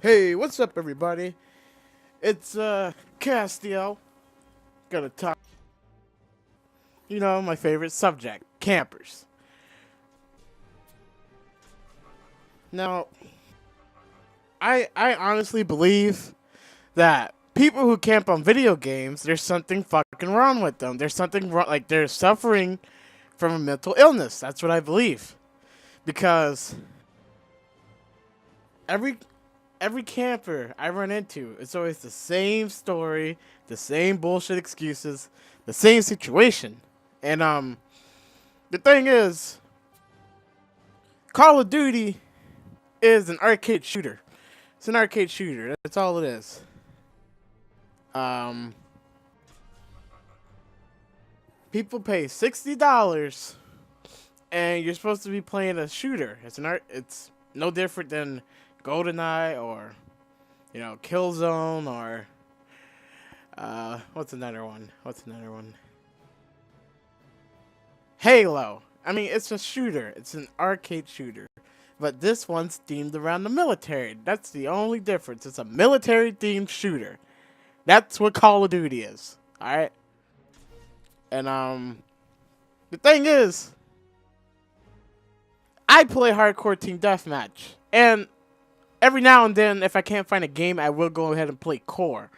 Hey, what's up, everybody? It's Castiel. Gonna talk. My favorite subject: campers. Now, I honestly believe that people who camp on video games, there's something fucking wrong with them. There's something wrong, like they're suffering from a mental illness. That's what I believe, because every every camper I run into, it's always the same story, the same bullshit excuses, the same situation. And the thing is, Call of Duty is an arcade shooter. It's an arcade shooter. That's all it is. Um, People pay $60, and you're supposed to be playing a shooter. It's no different than GoldenEye or Killzone or what's another one? Halo. I mean, it's a shooter. It's an arcade shooter. But this one's themed around the military. That's the only difference. It's a military themed shooter. That's what Call of Duty is. Alright? And the thing is, I play hardcore team deathmatch. And every now and then, if I can't find a game, I will go ahead and play core.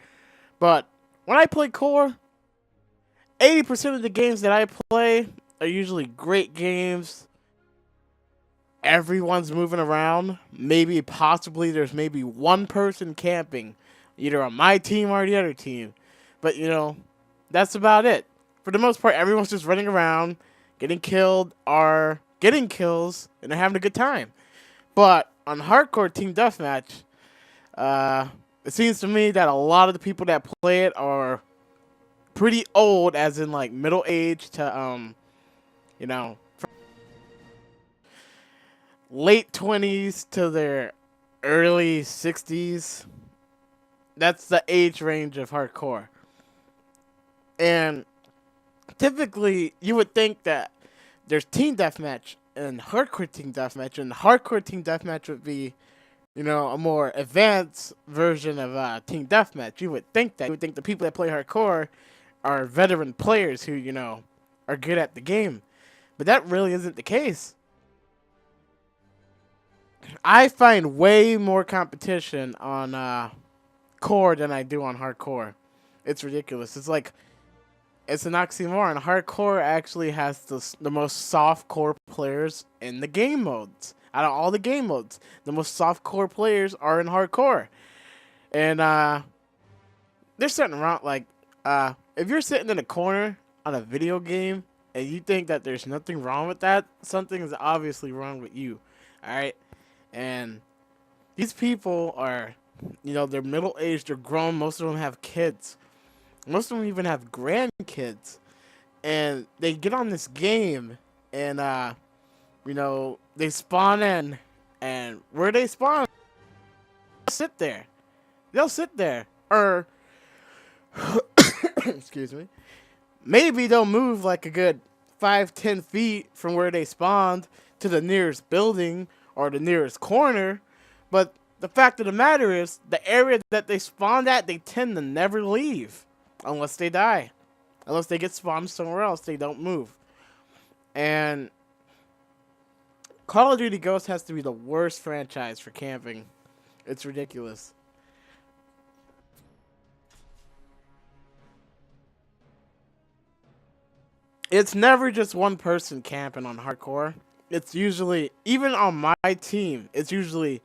But when I play core, 80% of the games that I play are usually great games. Everyone's moving around. Possibly, there's maybe one person camping, either on my team or the other team. But, that's about it. For the most part, everyone's just running around, getting killed or getting kills, and they're having a good time. But on hardcore team deathmatch, it seems to me that a lot of the people that play it are pretty old, as in like middle age to from late 20s to their early 60s. That's the age range of hardcore. And typically, you would think that there's team deathmatch and hardcore team deathmatch, and hardcore team deathmatch would be, a more advanced version of team deathmatch. You would think that. You would think the people that play hardcore are veteran players who, are good at the game. But that really isn't the case. I find way more competition on core than I do on hardcore. It's ridiculous. It's an oxymoron. Hardcore actually has the most soft core players in the game modes. Out of all the game modes, the most soft core players are in hardcore. And there's something wrong. If you're sitting in a corner on a video game and you think that there's nothing wrong with that, something is obviously wrong with you. All right? And these people are, they're middle-aged, they're grown. Most of them have kids. Most of them even have grandkids. And they get on this game and, they spawn in. And where they spawn, they'll sit there. Or, excuse me, maybe they'll move like a good 5-10 feet from where they spawned to the nearest building or the nearest corner. But the fact of the matter is, the area that they spawned at, they tend to never leave. Unless they die. Unless they get spawned somewhere else, they don't move. And Call of Duty Ghosts has to be the worst franchise for camping. It's ridiculous. It's never just one person camping on hardcore. It's usually, even on my team, it's usually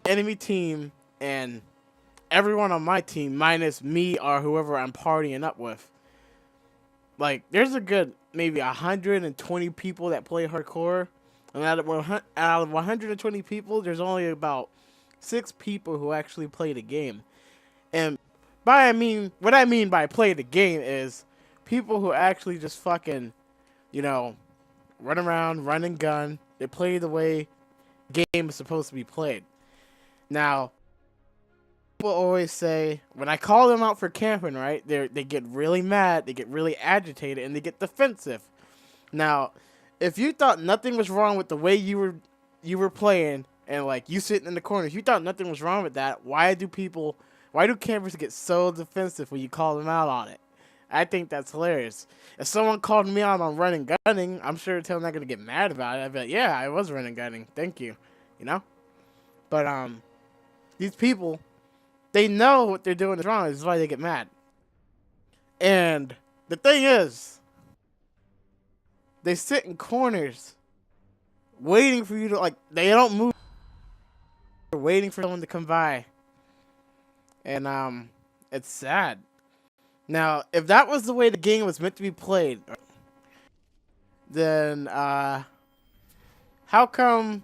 enemy team and everyone on my team minus me or whoever I'm partying up with. Like, there's a good maybe 120 people that play hardcore. And out of 120 people, there's only about 6 people who actually play the game. And what I mean by play the game is people who actually just fucking, run around, run and gun. They play the way the game is supposed to be played. Now, people always say, when I call them out for camping, right, they get really mad, they get really agitated, and they get defensive. Now, if you thought nothing was wrong with the way you were playing, and like you sitting in the corner. If you thought nothing was wrong with that, why do campers get so defensive when you call them out on it? I think that's hilarious. If someone called me out on running gunning, I'm sure they're not gonna get mad about it. I'd be like, yeah, I was running gunning. Thank you. You know? But these people, they know what they're doing is wrong. This is why they get mad. And the thing is, they sit in corners waiting for you to, like, they don't move. They're waiting for someone to come by. And it's sad. Now, if that was the way the game was meant to be played, then how come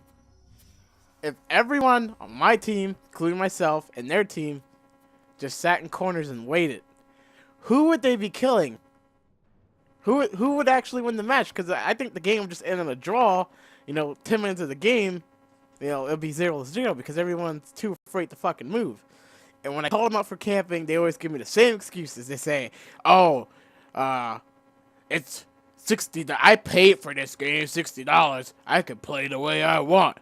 if everyone on my team, including myself and their team, just sat in corners and waited, who would they be killing? Who would actually win the match? Because I think the game would just end in a draw. 10 minutes of the game, it'll be 0-0 because everyone's too afraid to fucking move. And when I call them out for camping, they always give me the same excuses. They say, "Oh, it's $60. I paid for this game, $60. I can play the way I want."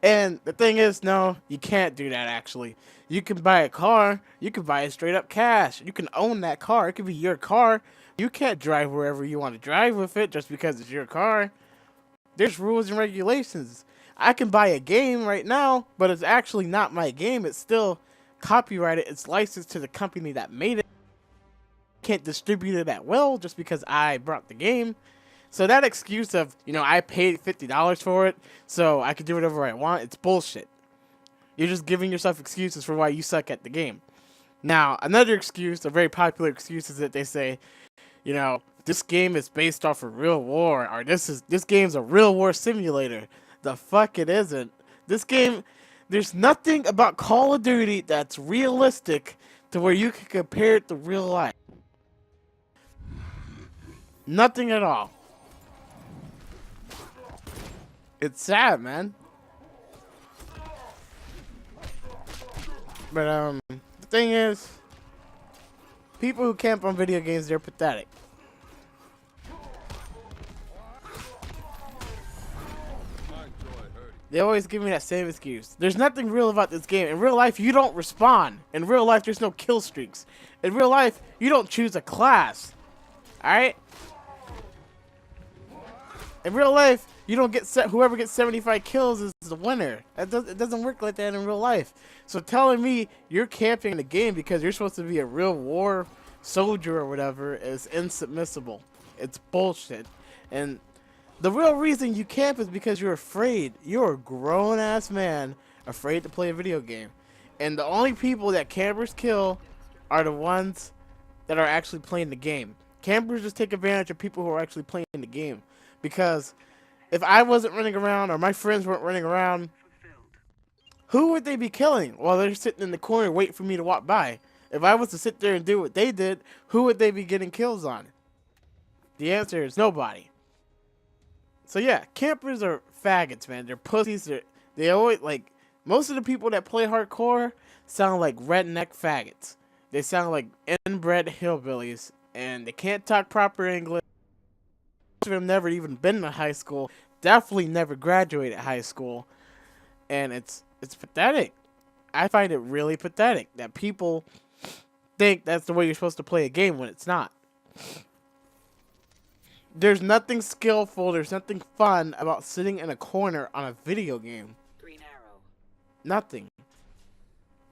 And the thing is, no, you can't do that. Actually, you can buy a car. You can buy it straight up cash. You can own that car. It could be your car. You can't drive wherever you want to drive with it just because it's your car. There's rules and regulations. I can buy a game right now, but it's actually not my game. It's still copyrighted. It's licensed to the company that made it. Can't distribute it at will just because I brought the game. So that excuse of, I paid $50 for it, so I can do whatever I want, it's bullshit. You're just giving yourself excuses for why you suck at the game. Now, another excuse, a very popular excuse, is that they say, this game is based off a real war, or this game's a real war simulator. The fuck it isn't. This game, there's nothing about Call of Duty that's realistic to where you can compare it to real life. Nothing at all. It's sad, man. But the thing is, people who camp on video games, they're pathetic. They always give me that same excuse. There's nothing real about this game. In real life, you don't respawn. In real life, there's no kill streaks. In real life, you don't choose a class. Alright? In real life, you don't get whoever gets 75 kills is the winner. It doesn't work like that in real life. So telling me you're camping in the game because you're supposed to be a real war soldier or whatever is insubmissible. It's bullshit. And the real reason you camp is because you're afraid. You're a grown-ass man afraid to play a video game. And the only people that campers kill are the ones that are actually playing the game. Campers just take advantage of people who are actually playing the game. Because if I wasn't running around or my friends weren't running around, who would they be killing while they're sitting in the corner waiting for me to walk by? If I was to sit there and do what they did, who would they be getting kills on? The answer is nobody. So yeah, campers are faggots, man. They're pussies. They always, like, most of the people that play hardcore sound like redneck faggots. They sound like inbred hillbillies, and they can't talk proper English. Most of them never even been to high school. Definitely never graduated high school. And it's pathetic. I find it really pathetic that people think that's the way you're supposed to play a game when it's not. There's nothing skillful, there's nothing fun about sitting in a corner on a video game. Green arrow. Nothing.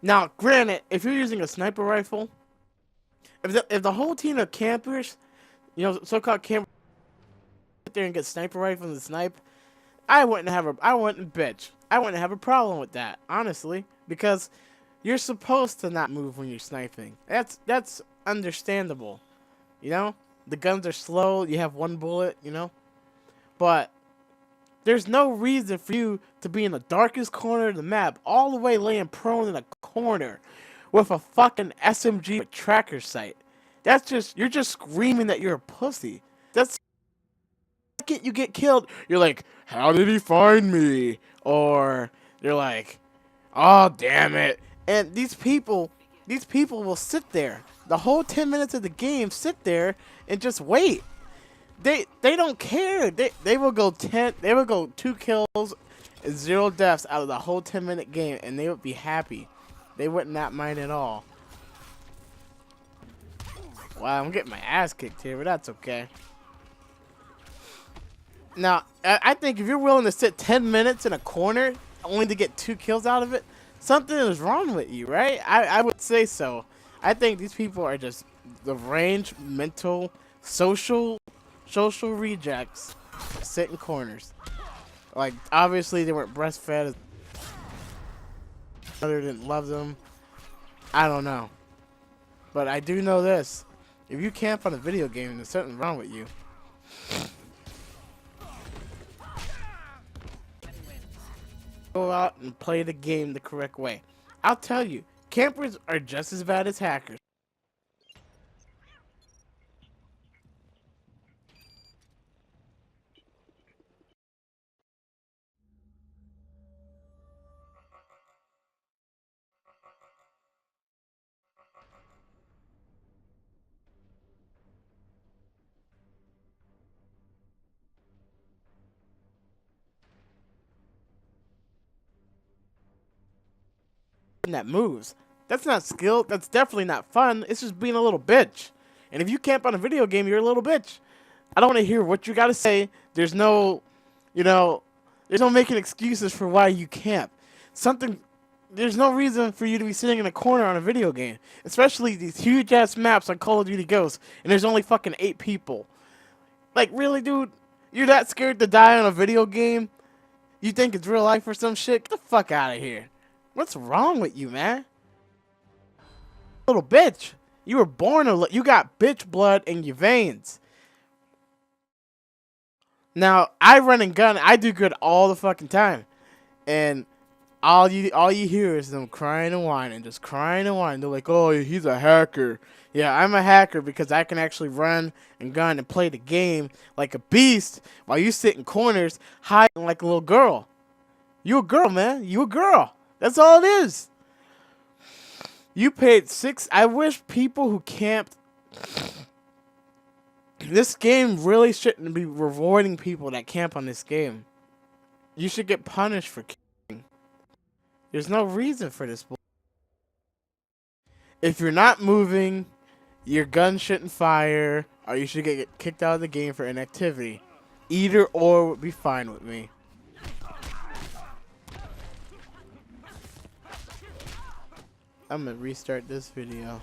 Now, granted, if you're using a sniper rifle, if the whole team of campers, so-called campers, sit there and get sniper rifles and snipe, I wouldn't bitch. I wouldn't have a problem with that, honestly, because you're supposed to not move when you're sniping. That's understandable, The guns are slow, you have one bullet, But there's no reason for you to be in the darkest corner of the map, all the way laying prone in a corner with a fucking SMG tracker sight. You're just screaming that you're a pussy. That's you get killed. You're like, how did he find me? Or you're like, oh damn it. And these people will sit there the whole 10 minutes of the game, sit there and just wait. They don't care. They will go 2 kills is 0 deaths out of the whole 10-minute game, and they would be happy. They would not mind at all. Wow, I'm getting my ass kicked here, but that's okay. Now, I think if you're willing to sit 10 minutes in a corner only to get 2 kills out of it, something is wrong with you, right? I would say so. I think these people are just the range, mental, social rejects that sit in corners. Like, obviously they weren't breastfed. Mother didn't love them. I don't know. But I do know this. If you camp on a video game, there's something wrong with you. Go out and play the game the correct way. I'll tell you, campers are just as bad as hackers. That moves. That's not skill. That's definitely not fun. It's just being a little bitch. And if you camp on a video game, you're a little bitch. I don't want to hear what you got to say. There's no, there's no making excuses for why you camp. There's no reason for you to be sitting in a corner on a video game. Especially these huge ass maps on Call of Duty Ghosts. And there's only fucking 8 people. Like, really, dude? You're that scared to die on a video game? You think it's real life or some shit? Get the fuck out of here. What's wrong with you, man? Little bitch. You were born you got bitch blood in your veins. Now, I run and gun. I do good all the fucking time. And all you hear is them crying and whining. Just crying and whining. They're like, oh, he's a hacker. Yeah, I'm a hacker because I can actually run and gun and play the game like a beast while you sit in corners hiding like a little girl. You a girl, man. You a girl. That's all it is. You paid I wish people who camped. This game really shouldn't be rewarding people that camp on this game. You should get punished for camping. There's no reason for this. If you're not moving, your gun shouldn't fire, or you should get kicked out of the game for inactivity. Either or would be fine with me. I'm gonna restart this video.